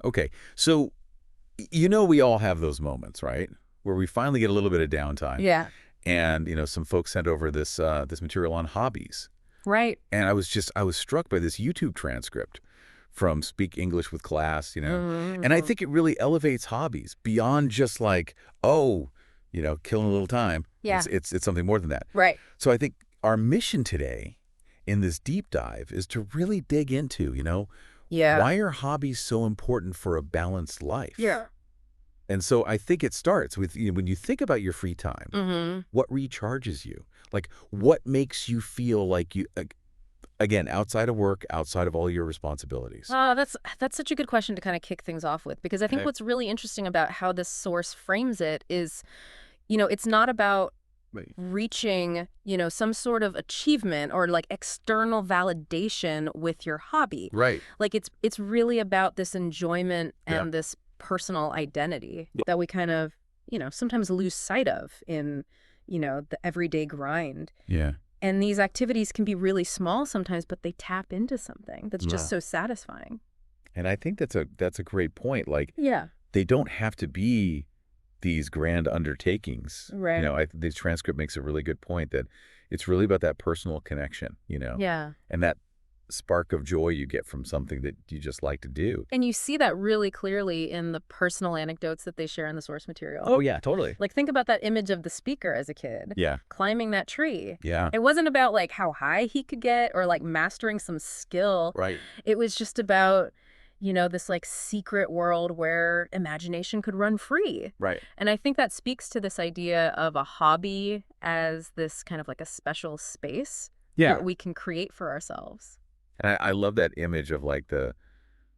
Okay. So, you know, we all have those moments, right? Where we finally get a little bit of downtime. Yeah. And, some folks sent over this material on hobbies. Right. And I was struck by this YouTube transcript from Speak English with Class. And I think it really elevates hobbies beyond just like, oh, killing a little time. Yeah. It's something more than that. Right. So I think our mission today in this deep dive is to really dig into, Yeah. why are hobbies so important for a balanced life? Yeah. And so I think it starts with, when you think about your free time, what recharges you? Like, what makes you feel like you, again, outside of work, outside of all your responsibilities? Oh, that's such a good question to kind of kick things off with, because I think what's really interesting about how this source frames it is, it's not about reaching, some sort of achievement or like external validation with your hobby. Right. Like it's really about this enjoyment and this personal identity that we kind of, sometimes lose sight of in, the everyday grind. Yeah. And these activities can be really small sometimes, but they tap into something that's just so satisfying. And I think that's a great point. Like, Yeah. they don't have to be these grand undertakings. Right. The transcript makes a really good point that it's really about that personal connection, Yeah. and that spark of joy you get from something that you just like to do. And you see that really clearly in the personal anecdotes that they share in the source material. Oh, yeah, totally. Like, think about that image of the speaker as a kid. Yeah. Climbing that tree. Yeah. It wasn't about, like, how high he could get or, like, mastering some skill. Right. It was just about, this, like, secret world where imagination could run free. Right. And I think that speaks to this idea of a hobby as this kind of, like, a special space that we can create for ourselves. And I love that image of like the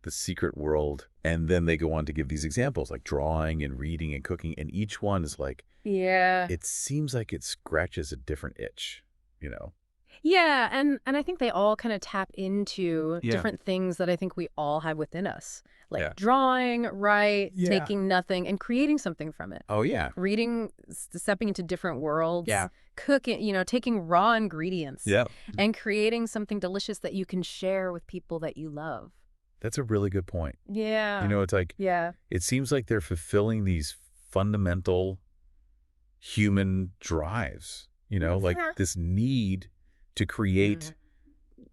secret world. And then they go on to give these examples like drawing and reading and cooking. And each one is like, it seems like it scratches a different itch, Yeah. And I think they all kind of tap into different things that I think we all have within us. Like drawing, taking nothing and creating something from it. Oh, yeah. Reading, stepping into different worlds. Yeah. Cooking, taking raw ingredients. Yeah. And creating something delicious that you can share with people that you love. That's a really good point. Yeah. It's like, it seems like they're fulfilling these fundamental human drives, like this need to create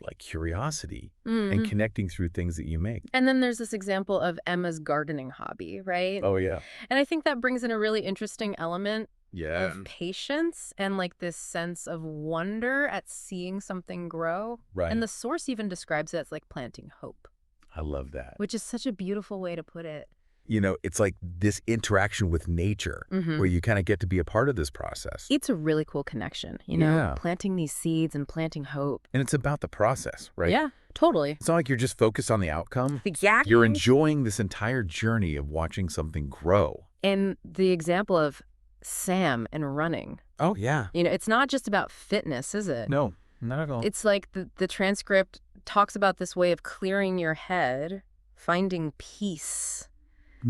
like curiosity and connecting through things that you make. And then there's this example of Emma's gardening hobby, right? Oh, yeah. And I think that brings in a really interesting element Yeah. of patience and like this sense of wonder at seeing something grow. Right. And the source even describes it as like planting hope. I love that. Which is such a beautiful way to put it. It's like this interaction with nature where you kind of get to be a part of this process. It's a really cool connection, planting these seeds and planting hope. And it's about the process, right? Yeah, totally. It's not like you're just focused on the outcome. Exactly. You're enjoying this entire journey of watching something grow. And the example of Sam and running. Oh, yeah. It's not just about fitness, is it? No, not at all. It's like the transcript talks about this way of clearing your head, finding peace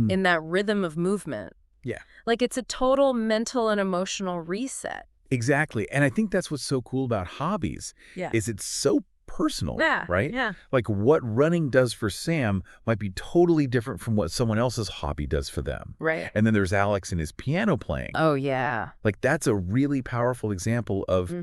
in that rhythm of movement. Yeah. Like it's a total mental and emotional reset. Exactly. And I think that's what's so cool about hobbies is it's so personal, right? Yeah. Like what running does for Sam might be totally different from what someone else's hobby does for them. Right. And then there's Alex and his piano playing. Oh, yeah. Like that's a really powerful example of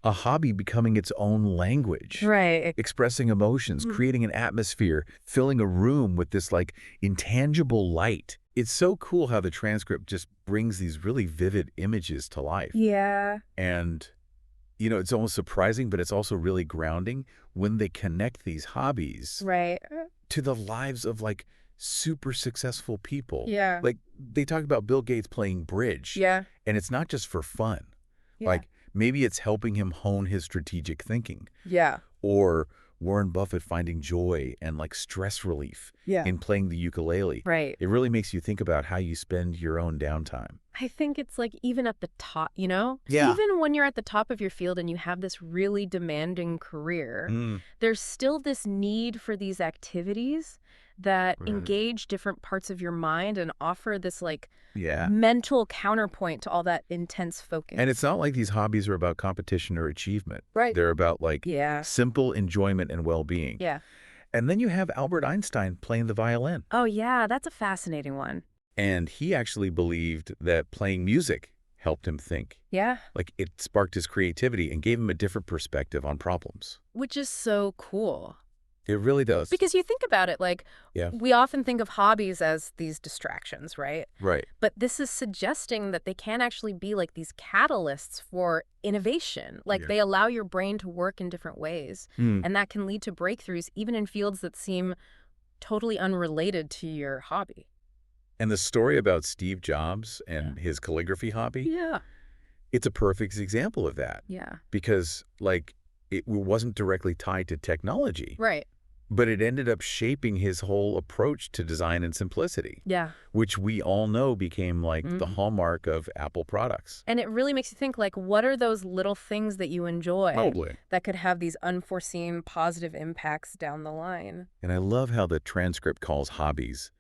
a hobby becoming its own language. Right. Expressing emotions, creating an atmosphere, filling a room with this like intangible light. It's so cool how the transcript just brings these really vivid images to life. Yeah. And it's almost surprising, but it's also really grounding when they connect these hobbies to the lives of like super successful people. Yeah. Like they talk about Bill Gates playing bridge. Yeah. And it's not just for fun. Yeah. Like maybe it's helping him hone his strategic thinking. Yeah. Or Warren Buffett finding joy and like stress relief in playing the ukulele. Right. It really makes you think about how you spend your own downtime. I think it's like even at the top, Yeah. Even when you're at the top of your field and you have this really demanding career, there's still this need for these activities that engage different parts of your mind and offer this like mental counterpoint to all that intense focus. And it's not like these hobbies are about competition or achievement. Right. They're about like simple enjoyment and well-being. Yeah. And then you have Albert Einstein playing the violin. Oh, yeah, that's a fascinating one. And he actually believed that playing music helped him think. Yeah. Like it sparked his creativity and gave him a different perspective on problems. Which is so cool. It really does. Because you think about it, like, Yeah. we often think of hobbies as these distractions, right? Right. But this is suggesting that they can actually be like these catalysts for innovation. Like Yeah. they allow your brain to work in different ways. And that can lead to breakthroughs even in fields that seem totally unrelated to your hobby. And the story about Steve Jobs and his calligraphy hobby, Yeah. it's a perfect example of that. Yeah. Because, like, it wasn't directly tied to technology. Right. But it ended up shaping his whole approach to design and simplicity. Yeah. Which we all know became, like, the hallmark of Apple products. And it really makes you think, like, what are those little things that you enjoy that could have these unforeseen positive impacts down the line? And I love how the transcript calls hobbies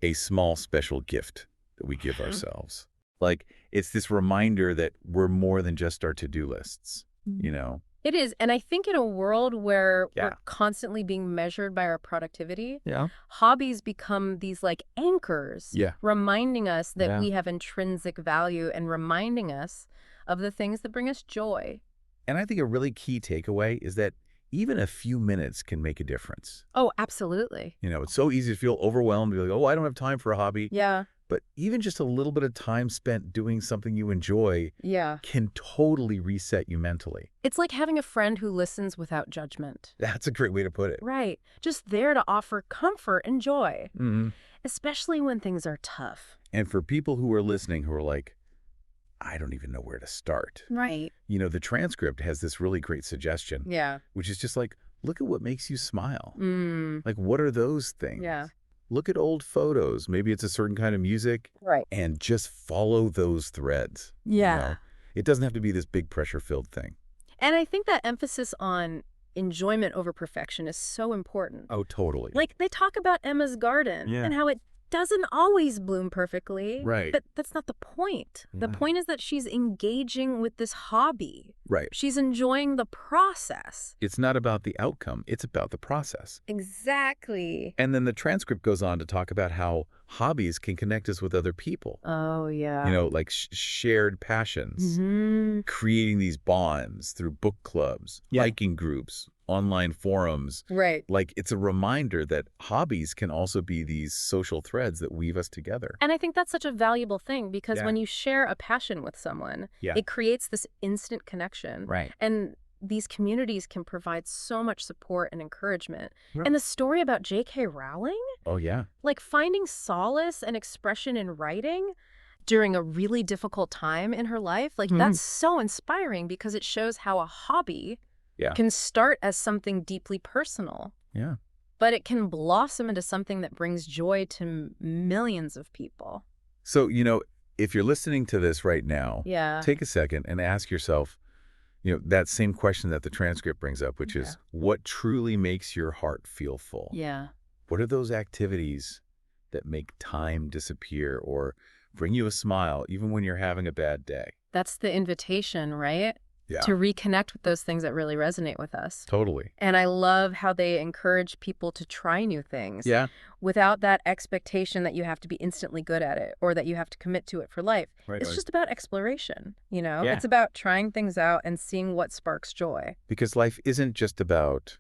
a small special gift that we give ourselves. Like, it's this reminder that we're more than just our to-do lists, you know? It is. And I think in a world where we're constantly being measured by our productivity, hobbies become these like anchors, reminding us that we have intrinsic value and reminding us of the things that bring us joy. And I think a really key takeaway is that even a few minutes can make a difference. Oh, absolutely. You know, it's so easy to feel overwhelmed, be like, oh, I don't have time for a hobby. Yeah. But even just a little bit of time spent doing something you enjoy can totally reset you mentally. It's like having a friend who listens without judgment. That's a great way to put it. Right. Just there to offer comfort and joy, especially when things are tough. And for people who are listening who are like, I don't even know where to start. Right. You know, the transcript has this really great suggestion. Yeah. Which is just like, look at what makes you smile. Like, what are those things? Yeah. Look at old photos. Maybe it's a certain kind of music. Right. And just follow those threads. Yeah. You know? It doesn't have to be this big pressure-filled thing. And I think that emphasis on enjoyment over perfection is so important. Oh, totally. Like, they talk about Emma's garden and how it doesn't always bloom perfectly. Right. But that's not the point. The point is that she's engaging with this hobby. Right. She's enjoying the process. It's not about the outcome. It's about the process. Exactly. And then the transcript goes on to talk about how hobbies can connect us with other people. Oh, yeah. You know, like shared passions, creating these bonds through book clubs, hiking groups, online forums. Right. Like, it's a reminder that hobbies can also be these social threads that weave us together. And I think that's such a valuable thing because when you share a passion with someone, it creates this instant connection. Right. And these communities can provide so much support and encouragement. And the story about J.K. Rowling? Oh, yeah. Like finding solace and expression in writing during a really difficult time in her life, like that's so inspiring because it shows how a hobby can start as something deeply personal. Yeah. But it can blossom into something that brings joy to millions of people. So, you know, if you're listening to this right now, take a second and ask yourself, you know, that same question that the transcript brings up, which is what truly makes your heart feel full? Yeah. What are those activities that make time disappear or bring you a smile even when you're having a bad day? That's the invitation, right? Yeah. To reconnect with those things that really resonate with us. Totally. And I love how they encourage people to try new things. Yeah. Without that expectation that you have to be instantly good at it or that you have to commit to it for life. Right. It's just about exploration, you know? Yeah. It's about trying things out and seeing what sparks joy. Because life isn't just about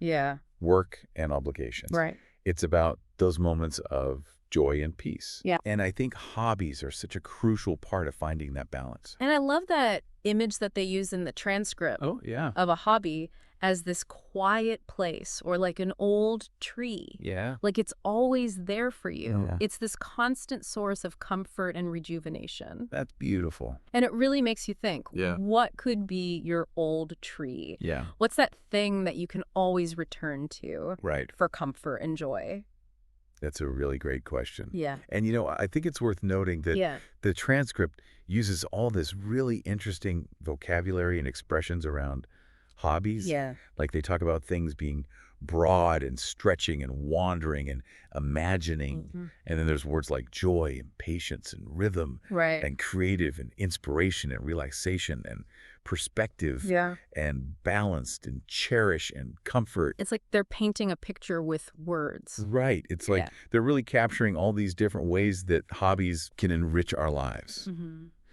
work and obligations. Right. It's about those moments of joy and peace. Yeah. And I think hobbies are such a crucial part of finding that balance. And I love that image that they use in the transcript of a hobby as this quiet place or like an old tree. Yeah. Like it's always there for you. Yeah. It's this constant source of comfort and rejuvenation. That's beautiful. And it really makes you think, Yeah. what could be your old tree? Yeah. What's that thing that you can always return to Right. for comfort and joy? That's a really great question. Yeah. And, you know, I think it's worth noting that the transcript uses all this really interesting vocabulary and expressions around hobbies. Yeah. Like they talk about things being broad and stretching and wandering and imagining. And then there's words like joy and patience and rhythm and creative and inspiration and relaxation and perspective and balanced and cherish and comfort. It's like they're painting a picture with words. Right. It's like they're really capturing all these different ways that hobbies can enrich our lives.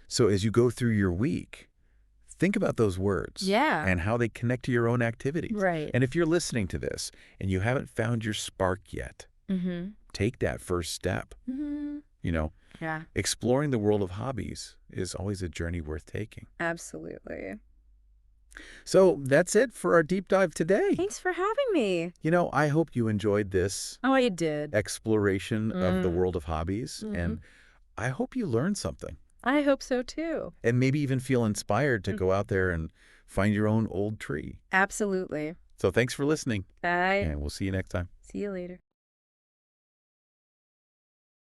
So as you go through your week, think about those words and how they connect to your own activities. And if you're listening to this and you haven't found your spark yet, take that first step. You know, exploring the world of hobbies is always a journey worth taking. Absolutely. So that's it for our deep dive today. Thanks for having me. You know, I hope you enjoyed this I did. exploration of the world of hobbies, and I hope you learned something. I hope so too. And maybe even feel inspired to go out there and find your own old tree. Absolutely. So thanks for listening. Bye. And we'll see you next time. See you later.